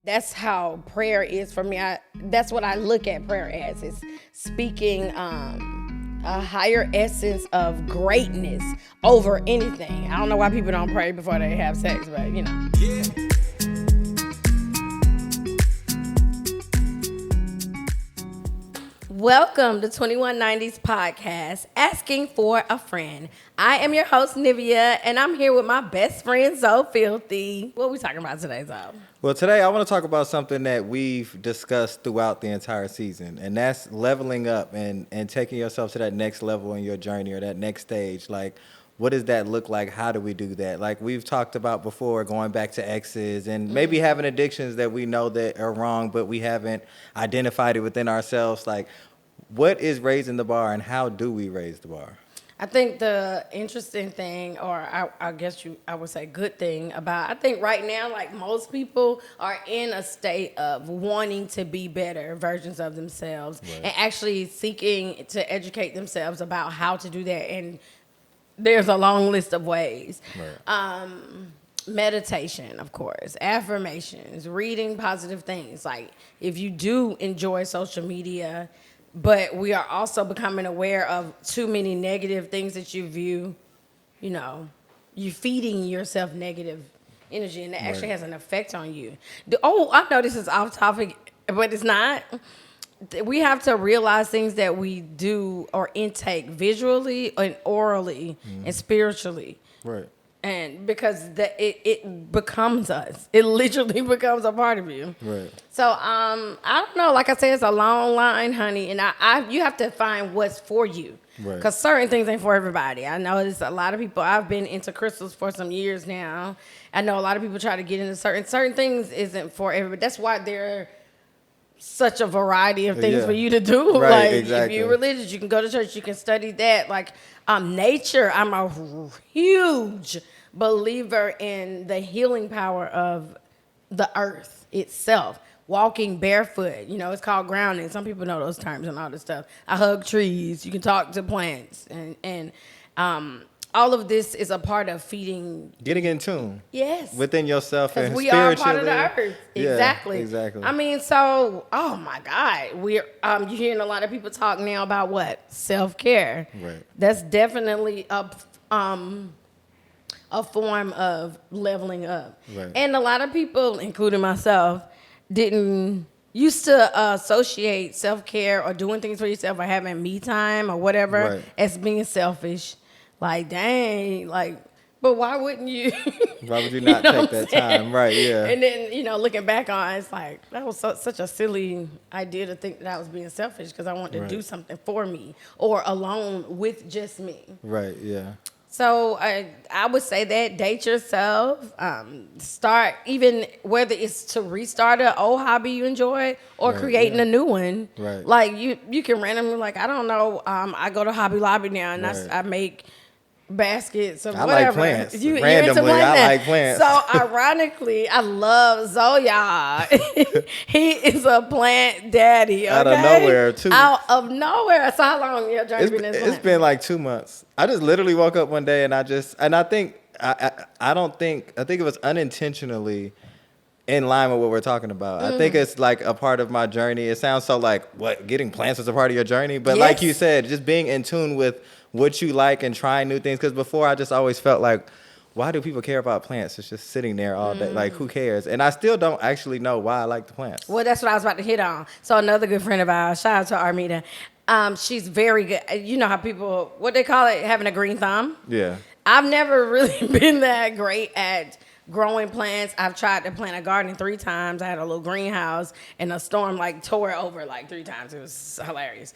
that's how prayer is for me. That's what I look at prayer as. It's speaking a higher essence of greatness over anything. I don't know why people don't pray before they have sex, but you know. Yeah. Welcome to 2190s podcast, Asking for a Friend. I am your host, Nivea, and I'm here with my best friend, Zo Filthy. What are we talking about today, Zo? Well, today I want to talk about something that we've discussed throughout the entire season, and that's leveling up and taking yourself to that next level in your journey or that next stage. Like, what does that look like? How do we do that? Like we've talked about before, going back to exes and maybe having addictions that we know that are wrong, but we haven't identified it within ourselves. Like, what is raising the bar and how do we raise the bar? I think the interesting thing, or I guess I would say good thing about, I think right now, like most people are in a state of wanting to be better versions of themselves, right, and actually seeking to educate themselves about how to do that. And there's a long list of ways. Right. Meditation, of course, affirmations, reading positive things. Like if you do enjoy social media, but we are also becoming aware of too many negative things that you view, you know, you're feeding yourself negative energy, and that actually has an effect on you. I know this is off topic, but it's not. We have to realize things that we do or intake visually and orally and spiritually. Right. And because it becomes us. It literally becomes a part of you. Right. So I don't know. Like I said, it's a long line, honey. And you have to find what's for you. Right. Because certain things ain't for everybody. I know there's a lot of people. I've been into crystals for some years now. I know a lot of people try to get into certain things isn't for everybody. That's why they're such a variety of things for you to do. Right, like exactly. If you're religious, you can go to church, you can study that. Like nature, I'm a huge believer in the healing power of the earth itself. Walking barefoot, it's called grounding. Some people know those terms and all this stuff. I hug trees. You can talk to plants, and all of this is a part of getting in tune. Yes. Within yourself and we spiritually. are part of the earth. Exactly. Yeah, exactly. I mean, so, oh my God. You're hearing a lot of people talk now about what? Self-care. Right. That's definitely a form of leveling up. Right. And a lot of people, including myself, used to associate self-care or doing things for yourself or having me time or whatever as being selfish. Like, dang, but why wouldn't you? Why would you not take that time? Right, yeah. And then, looking back on it, it's like, that was such a silly idea to think that I was being selfish because I wanted to do something for me or alone with just me. Right, yeah. So I would say that date yourself, start, even whether it's to restart an old hobby you enjoy or creating a new one. Right. Like you can randomly, I don't know, I go to Hobby Lobby now and I make baskets or whatever. I like plants. Randomly, I like plants. So ironically, I love Zoya. He is a plant daddy. Okay? Out of nowhere, too. Out of nowhere. So how long your journey been? It's been like 2 months. I just literally woke up one day and I think it was unintentionally in line with what we're talking about. I think it's like a part of my journey. It sounds so getting plants is a part of your journey, but like you said, just being in tune with what you like and trying new things. Because before I just always felt like, why do people care about plants? It's just sitting there all day. Like, who cares? And I still don't actually know why I like the plants. Well, that's what I was about to hit on. So another good friend of ours, shout out to Armida. She's very good. You know how people, what they call it, having a green thumb? Yeah. I've never really been that great at growing plants. I've tried to plant a garden 3 times. I had a little greenhouse and a storm tore it over 3 times. It was hilarious.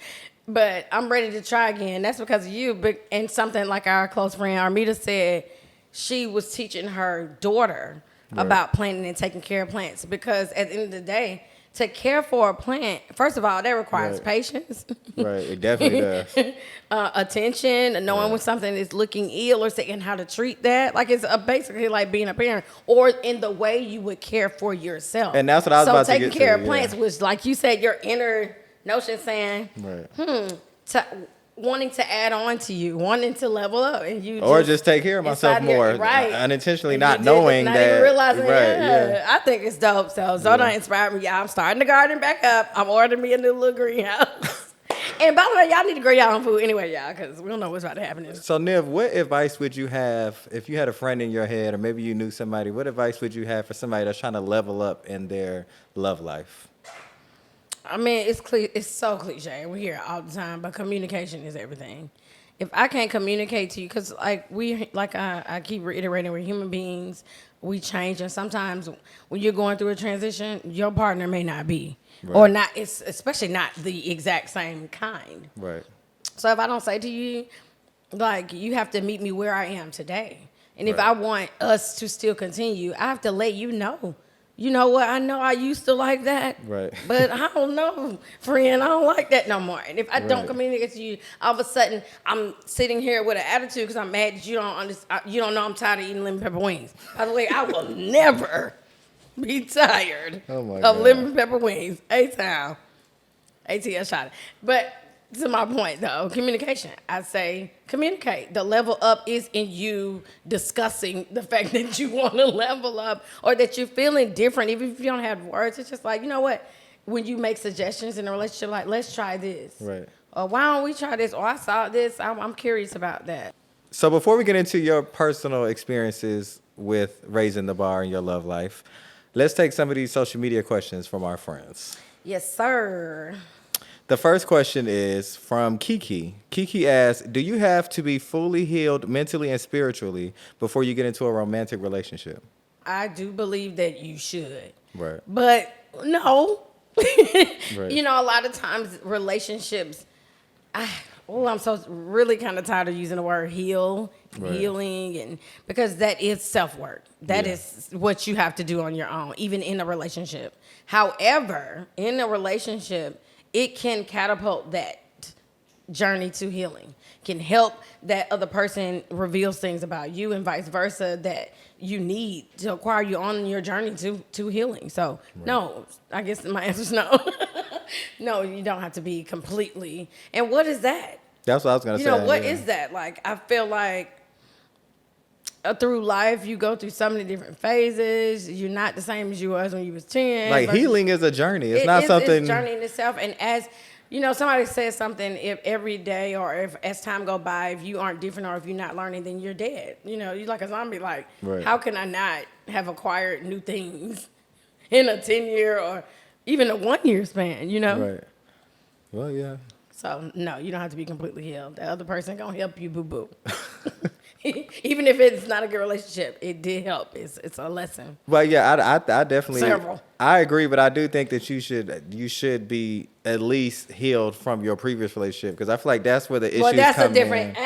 But I'm ready to try again. That's because of you. And something like our close friend Armida said, she was teaching her daughter about planting and taking care of plants. Because at the end of the day, to care for a plant, first of all, that requires patience. Right, it definitely does. Attention, knowing when something is looking ill or saying how to treat that. It's basically like being a parent or in the way you would care for yourself. And that's what I was about to get to. So taking care of plants was, like you said, your inner notion saying, wanting to add on to you, wanting to level up, and you or just take care of myself more, right? unintentionally, And not you knowing not that, even realizing, right? yeah. I think it's dope. So Zona inspired me. Yeah, I'm starting the garden back up. I'm ordering me a new little greenhouse. And by the way, y'all need to grow your own food anyway, y'all, because we don't know what's about to happen. So, Niv, what advice would you have if you had a friend in your head, or maybe you knew somebody? What advice would you have for somebody that's trying to level up in their love life? I mean, it's so cliche. We hear it all the time, but communication is everything. If I can't communicate to you, because I keep reiterating, we're human beings, we change, and sometimes when you're going through a transition, your partner may not be, or not. It's especially not the exact same kind. Right. So if I don't say to you, like, you have to meet me where I am today, and if Right. I want us to still continue, I have to let you know. You know what? I know I used to like that, Right. but I don't know, friend. I don't like that no more. And if I don't Right. communicate to you, all of a sudden I'm sitting here with an attitude because I'm mad that you don't understand. You don't know I'm tired of eating lemon pepper wings. By the way, I will never be tired Oh my of God. lemon pepper wings. A-Town. ATL shot it. But to my point, though, communication. I say communicate. The level up is in you discussing the fact that you want to level up or that you're feeling different, even if you don't have words. It's just like, you know what? When you make suggestions in a relationship, like, let's try this. Right. Or why don't we try this? Or I saw this. I'm curious about that. So before we get into your personal experiences with raising the bar in your love life, let's take some of these social media questions from our friends. Yes, sir. The first question is from Kiki. Kiki asks, do you have to be fully healed mentally and spiritually before you get into a romantic relationship? I do believe that you should. Right. But no. Right. You know, a lot of times relationships, I'm so really kind of tired of using the word healing, and because that is self-work. That is what you have to do on your own, even in a relationship. However, in a relationship, it can catapult that journey to healing, can help that other person reveals things about you and vice versa that you need to acquire you on your journey to healing. So no, I guess my answer is no. No, you don't have to be completely. And what is that? That's what I was going to say. You know, what is that? Like, I feel like through life, you go through so many different phases. You're not the same as you was when you was 10. Like, healing is a journey. It's not something. It's a journey in itself. And as, you know, somebody says something, if every day or if as time go by, if you aren't different or if you're not learning, then you're dead. You know, you're like a zombie. Like, how can I not have acquired new things in a 10-year or even a 1-year span, you know? Right. Well, yeah. So, no, you don't have to be completely healed. The other person going to help you, boo-boo. Even if it's not a good relationship, it did help. It's a lesson. Well, yeah, I definitely. Several. I agree, but I do think that you should be at least healed from your previous relationship, because I feel like that's where the issues come in. Well, that's a different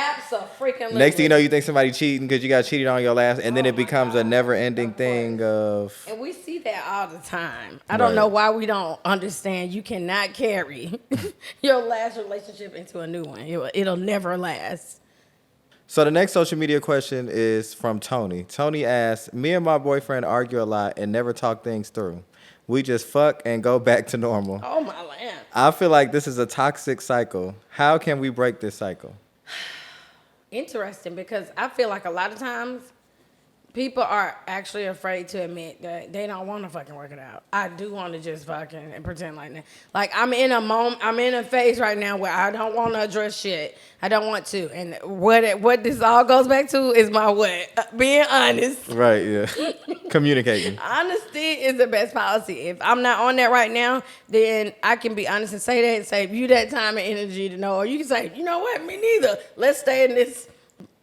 freaking. Next thing you know, you think somebody cheating because you got cheated on your last, and then it becomes a never-ending thing of. And we see that all the time. I don't know why we don't understand. You cannot carry your last relationship into a new one. It'll never last. So the next social media question is from Tony. Tony asks, me and my boyfriend argue a lot and never talk things through. We just fuck and go back to normal. Oh, my land. I feel like this is a toxic cycle. How can we break this cycle? Interesting, because I feel like a lot of times people are actually afraid to admit that they don't want to fucking work it out. I do want to just fucking and pretend like that. Like, I'm in a phase right now where I don't want to address shit. I don't want to. And what this all goes back to is my what? Being honest. Right, yeah. Communicating. Honesty is the best policy. If I'm not on that right now, then I can be honest and say that and save you that time and energy to know. Or you can say, you know what, me neither. Let's stay in this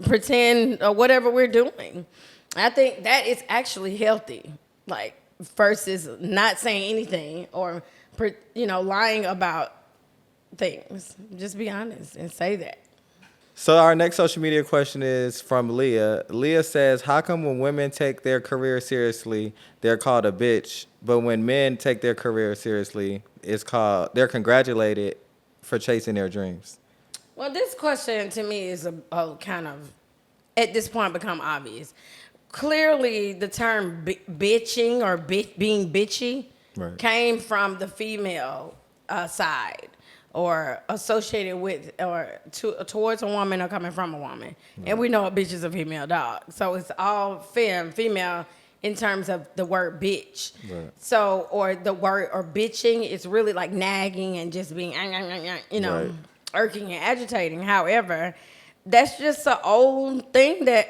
pretend or whatever we're doing. I think that is actually healthy, like, versus not saying anything or, lying about things. Just be honest and say that. So our next social media question is from Leah. Leah says, how come when women take their career seriously, they're called a bitch, but when men take their career seriously, they're congratulated for chasing their dreams? Well, this question to me is a kind of, at this point, become obvious. Clearly, the term bitching or being bitchy came from the female side. or associated with or towards a woman or coming from a woman. Right. And we know a bitch is a female dog. So it's all female in terms of the word bitch. Right. So, or the word, or bitching, it's really like nagging and just being, you know, right. irking and agitating. However, that's just an old thing that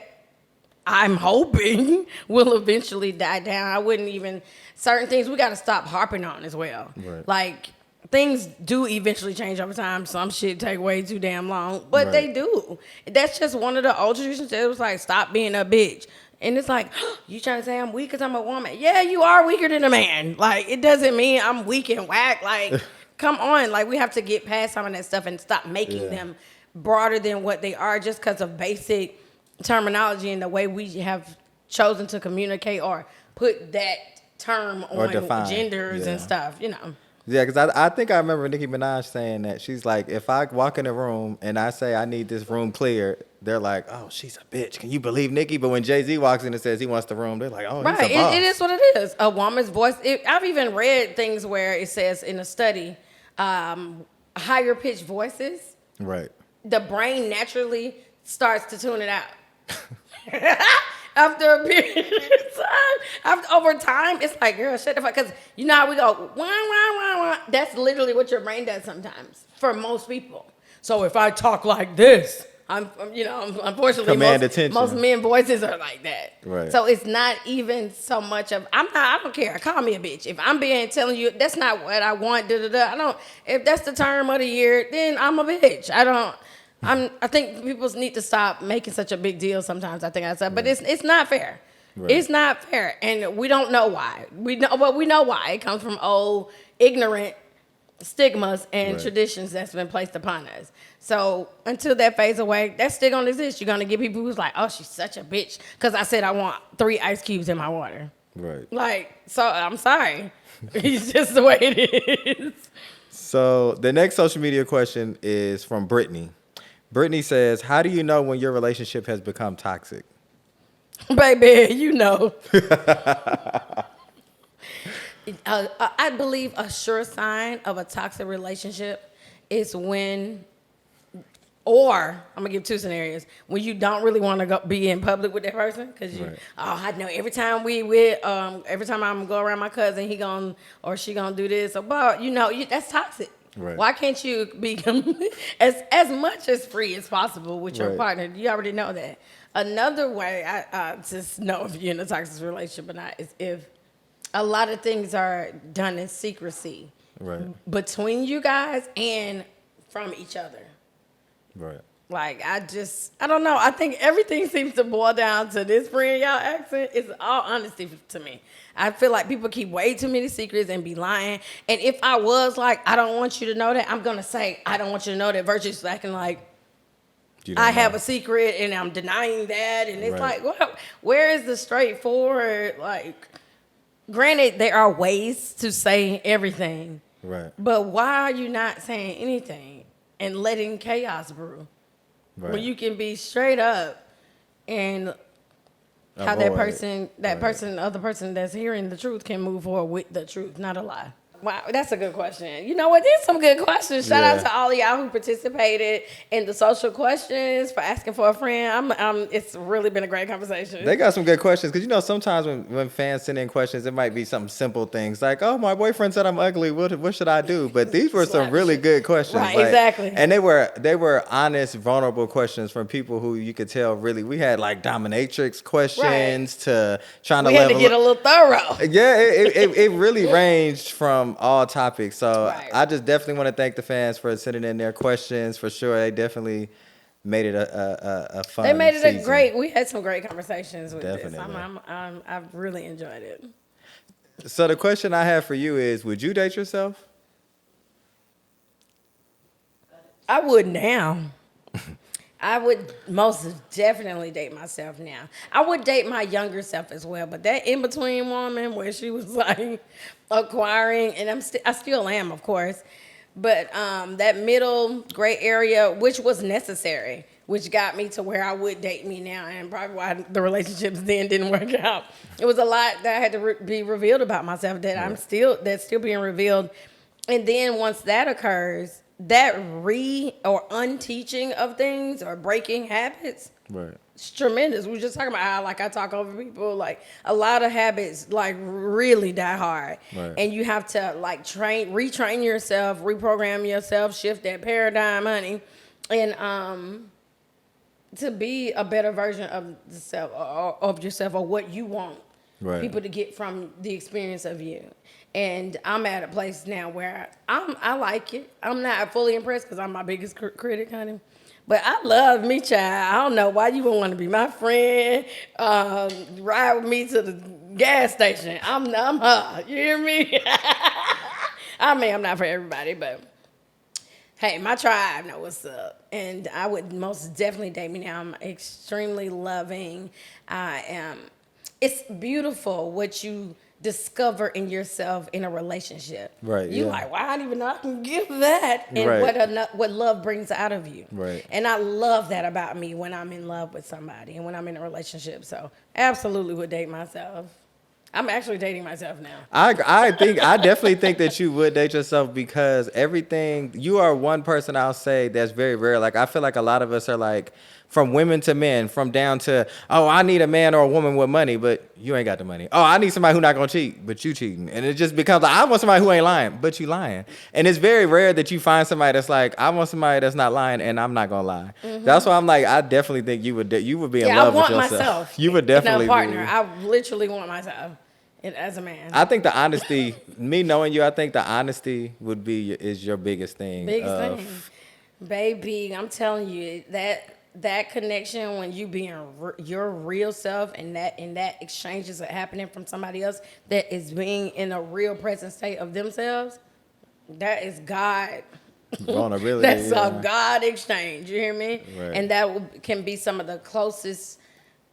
I'm hoping will eventually die down. I wouldn't even, certain things we got to stop harping on as well. Right. Like, things do eventually change over time. Some shit take way too damn long, but right. they do. That's just one of the old traditions. It was like, stop being a bitch. And it's like, you trying to say I'm weak because I'm a woman? Yeah, you are weaker than a man. Like, it doesn't mean I'm weak and whack. Like, come on. Like, we have to get past some of that stuff and stop making them broader than what they are just because of basic terminology and the way we have chosen to communicate or put that term on genders and stuff, you know. Yeah, because I think I remember Nicki Minaj saying that. She's like, if I walk in a room and I say I need this room cleared, they're like, oh, she's a bitch. Can you believe Nicki? But when Jay-Z walks in and says he wants the room, they're like, oh, right. He's a boss. It is what it is. A woman's voice. I've even read things where it says in a study, higher pitched voices. Right. The brain naturally starts to tune it out. After a period of time, over time, it's like, girl, shut the fuck. Because you know how we go, wah, wah, wah, wah. That's literally what your brain does sometimes for most people. So if I talk like this, unfortunately, most men voices are like that. Right. So it's not even so much of, I don't care. Call me a bitch. If I'm telling you, that's not what I want, if that's the term of the year, then I'm a bitch. I think people need to stop making such a big deal sometimes. I think I said, but it's not fair. Right. It's not fair, and we don't know why. We know why. It comes from old, ignorant stigmas and traditions that's been placed upon us. So until that fades away, that's still gonna exist. You're gonna get people who's like, oh, she's such a bitch because I said I want 3 ice cubes in my water. Right. Like, so I'm sorry. It's just the way it is. So the next social media question is from Brittany. Brittany says, how do you know when your relationship has become toxic? Baby, you know. I believe a sure sign of a toxic relationship is when, or I'm going to give 2 scenarios, when you don't really want to be in public with that person. Because I know every time every time I'm go around my cousin, he going or she going to do this. But, that's toxic. Right. Why can't you be as much as free as possible with your partner? You already know that. Another way I just know if you're in a toxic relationship or not is if a lot of things are done in secrecy between you guys and from each other. Right. Like, I don't know. I think everything seems to boil down to this friend y'all accent. It's all honesty to me. I feel like people keep way too many secrets and be lying. And if I was like, I don't want you to know that, I'm going to say, I don't want you to know that versus acting like I have a secret and I'm denying that. And it's like, where is the straightforward, like, granted, there are ways to say everything. Right. But why are you not saying anything and letting chaos brew? Right. When you can be straight up and how the other person that's hearing the truth can move forward with the truth, not a lie. Wow, that's a good question. You know what? There's some good questions. Shout out to all of y'all who participated in the social questions for asking for a friend. It's really been a great conversation. They got some good questions because sometimes when fans send in questions, it might be some simple things like, "Oh, my boyfriend said I'm ugly. What should I do?" But these were some really good questions, right? Exactly. And they were honest, vulnerable questions from people who you could tell really. We had like dominatrix questions to trying to. We had to get a little thorough. Yeah, it really ranged from all topics. So I just definitely want to thank the fans for sending in their questions. For sure, they definitely made it a fun. They made it season. We had some great conversations with this. I've really enjoyed it. So the question I have for you is: would you date yourself? I would now. I would most definitely date myself now. I would date my younger self as well, but that in-between woman where she was like acquiring, and I still am, of course, but that middle gray area, which was necessary, which got me to where I would date me now, and probably why the relationships then didn't work out. It was a lot that I had to be revealed about myself that's still being revealed, and then once that occurs, that or unteaching of things or breaking habits, Right. it's tremendous. We were just talking about how like I talk over people. Like a lot of habits like really die hard, Right. and you have to like retrain yourself, reprogram yourself, shift that paradigm, honey, and to be a better version of yourself or what you want Right. people to get from the experience of you. And I'm at a place now where I like it. I'm not fully impressed because I'm my biggest critic, honey. But I love me, child. I don't know why you would want to be my friend, ride with me to the gas station. I'm her. You hear me? I mean, I'm not for everybody, but hey, my tribe know what's up. And I would most definitely date me now. I'm extremely loving. I am. It's beautiful what you discover in yourself in a relationship. Right, You yeah. like, wow, I didn't even know I can give that. And Right. what love brings out of you. Right. And I love that about me when I'm in love with somebody and when I'm in a relationship. So absolutely would date myself. I'm actually dating myself now. I definitely think that you would date yourself because you are one person I'll say that's very rare. Like I feel like a lot of us are like from women to men, from down to, oh, I need a man or a woman with money, but you ain't got the money. Oh, I need somebody who not gonna cheat, but you cheating. And it just becomes like, I want somebody who ain't lying, but you lying. And it's very rare that you find somebody that's like, I want somebody that's not lying and I'm not gonna lie. That's why I'm like, I definitely think you would be in love with yourself. I want myself. You would definitely in a partner. be. I literally want myself as a man. I think the honesty, me knowing you, I think the honesty is your biggest thing. Thing. Baby, I'm telling you, that connection when you being your real self and that exchanges are happening from somebody else that is being in a real present state of themselves, that is God. Vulnerability. That's a God exchange. You hear me? Right. And that can be some of the closest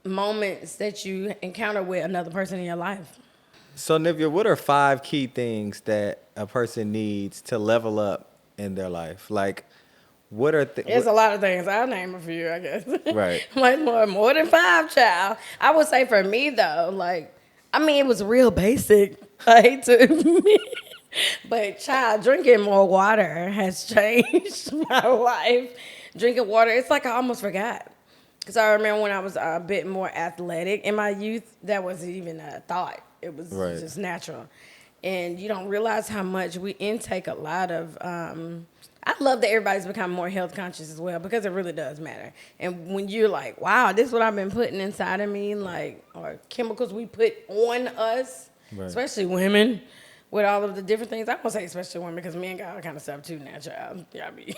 moments that you encounter with another person in your life. So, Nivea, what are 5 key things that a person needs to level up in their life? Like, what are There's a lot of things. I'll name a few, I guess. Right. Like more than 5, child. I would say for me though, like, I mean, it was real basic. I hate to admit, but child, drinking more water has changed my life. Drinking water, it's like I almost forgot. Because I remember when I was a bit more athletic in my youth, that wasn't even a thought. It was Right. just natural. And you don't realize how much we intake a lot of, I love that everybody's become more health conscious as well because it really does matter. And when you're like, wow, this is what I've been putting inside of me, like, or chemicals we put on us, Right. especially women, with all of the different things. I won't say especially women because men got all kind of stuff too now, child. Y'all be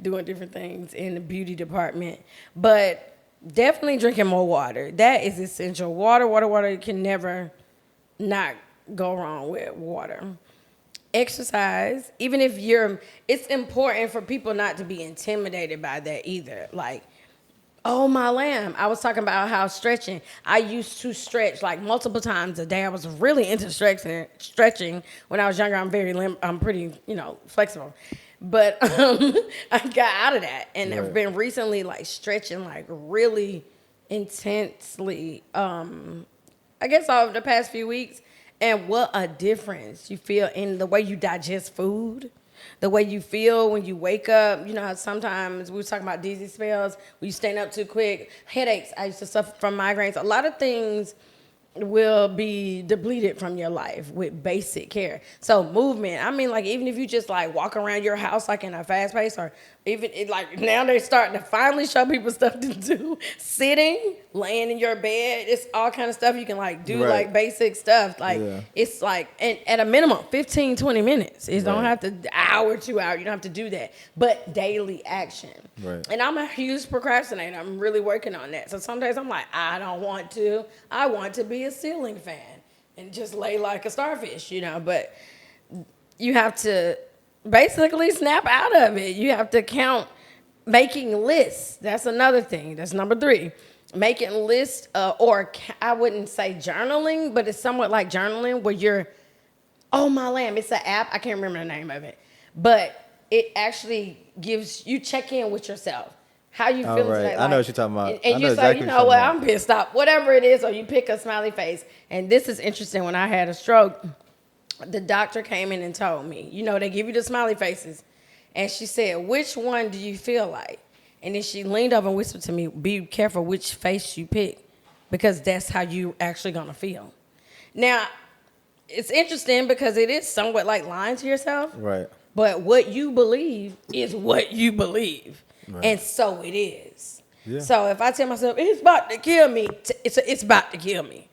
doing different things in the beauty department. But definitely drinking more water. That is essential. Water. You can never not go wrong with water. Exercise, even if it's important for people not to be intimidated by that either. Like, oh my lamb, I was talking about how stretching. I used to stretch like multiple times a day. I was really into stretching when I was younger. I'm pretty, flexible. But I got out of that and Right. I've been recently like stretching like really intensely. I guess over the past few weeks, and what a difference you feel in the way you digest food, the way you feel when you wake up. You know how sometimes we were talking about dizzy spells, when you stand up too quick, headaches. I used to suffer from migraines. A lot of things will be depleted from your life with basic care. So movement, I mean, like even if you just like walk around your house like in a fast pace, or even like now they're starting to finally show people stuff to do. Sitting, laying in your bed, it's all kind of stuff you can like do, Right. like basic stuff. Like Yeah. it's like, and at a minimum, 15, 20 minutes. It don't Right. have to hour, 2 hours. You don't have to do that. But daily action. Right. And I'm a huge procrastinator. I'm really working on that. So some days I'm like, I don't want to. I want to be a ceiling fan and just lay like a starfish, But you have to basically snap out of it. You have to count making lists. That's another thing. That's number 3. Making lists, or I wouldn't say journaling, but it's somewhat like journaling where you're, oh my lamb, it's an app. I can't remember the name of it. But it actually gives you check in with yourself. How you Oh, feeling right. today? I know what you're talking about. And I you know say, exactly you what know you're what, talking I'm pissed off. Whatever it is, or you pick a smiley face. And this is interesting. When I had a stroke, the doctor came in and told me, they give you the smiley faces. And she said, which one do you feel like? And then she leaned over and whispered to me, be careful which face you pick, because that's how you actually gonna feel. Now, it's interesting because it is somewhat like lying to yourself. Right. But what you believe is what you believe. Right. And so it is. Yeah. So if I tell myself, it's about to kill me, it's about to kill me.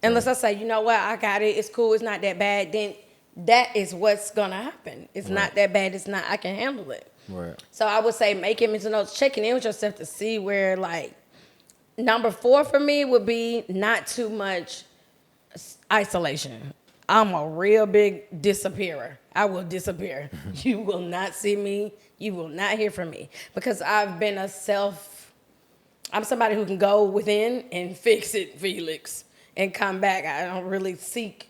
Unless I say, you know what, I got it, it's cool, it's not that bad, then that is what's gonna happen. It's not that bad, it's not, I can handle it. Right. So I would say making mental notes, checking in with yourself to see where, like, number 4 for me would be not too much isolation. I'm a real big disappearer. I will disappear. You will not see me. You will not hear from me. Because I've been I'm somebody who can go within and fix it, Felix, and come back. I don't really seek,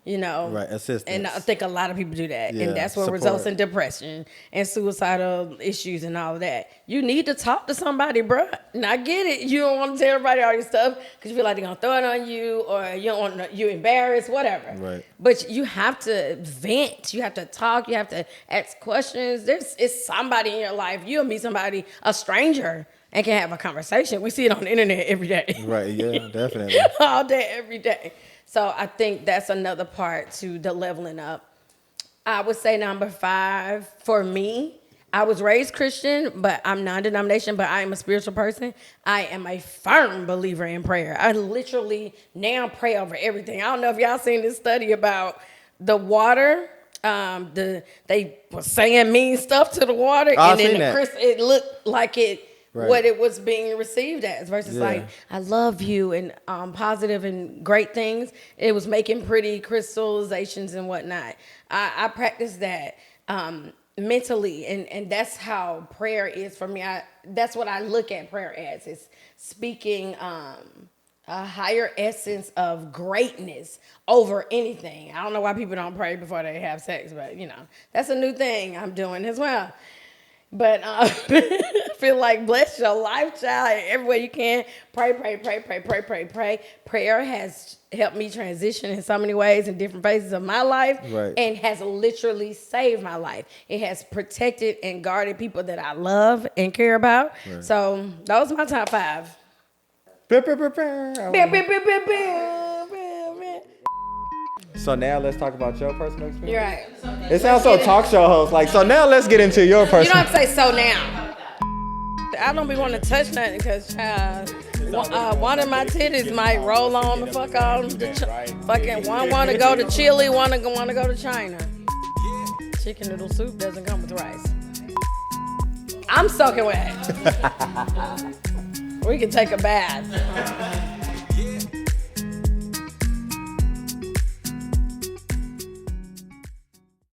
Right, assistance. And I think a lot of people do that. Yeah, And that's what support. results in depression and suicidal issues and all of that. You need to talk to somebody, bruh. And I get it. You don't want to tell everybody all your stuff because you feel like they're going to throw it on you, or you don't want you're embarrassed, whatever. Right. But you have to vent. You have to talk. You have to ask questions. It's somebody in your life. You'll meet somebody, a stranger, and can have a conversation. We see it on the internet every day. Right, yeah, definitely. All day, every day. So I think that's another part to the leveling up. I would say number 5 for me, I was raised Christian, but I'm non-denomination, but I am a spiritual person. I am a firm believer in prayer. I literally now pray over everything. I don't know if y'all seen this study about the water. They were saying mean stuff to the water, I've and seen then that. it looked like it. Right. What it was being received as versus Yeah. like, I love you and positive and great things. It was making pretty crystallizations and whatnot. I practice that mentally, and that's how prayer is for me. That's what I look at prayer as. It's speaking a higher essence of greatness over anything. I don't know why people don't pray before they have sex, but that's a new thing I'm doing as well. But I feel like bless your life, child, every way you can. Pray, pray, pray, pray, pray, pray, pray. Prayer has helped me transition in so many ways in different phases of my life, Right. and has literally saved my life. It has protected and guarded people that I love and care about. Right. So those are my top 5. So now let's talk about your personal experience. You're right. It sounds so talk show host. Like, so now let's get into your You don't personal. have to say so now. I don't be wanting to touch nothing because one of my titties might roll on the fuck on. Fucking one want to go to Chile, one want to go to China. Chicken noodle soup doesn't come with rice. I'm soaking wet. We can take a bath.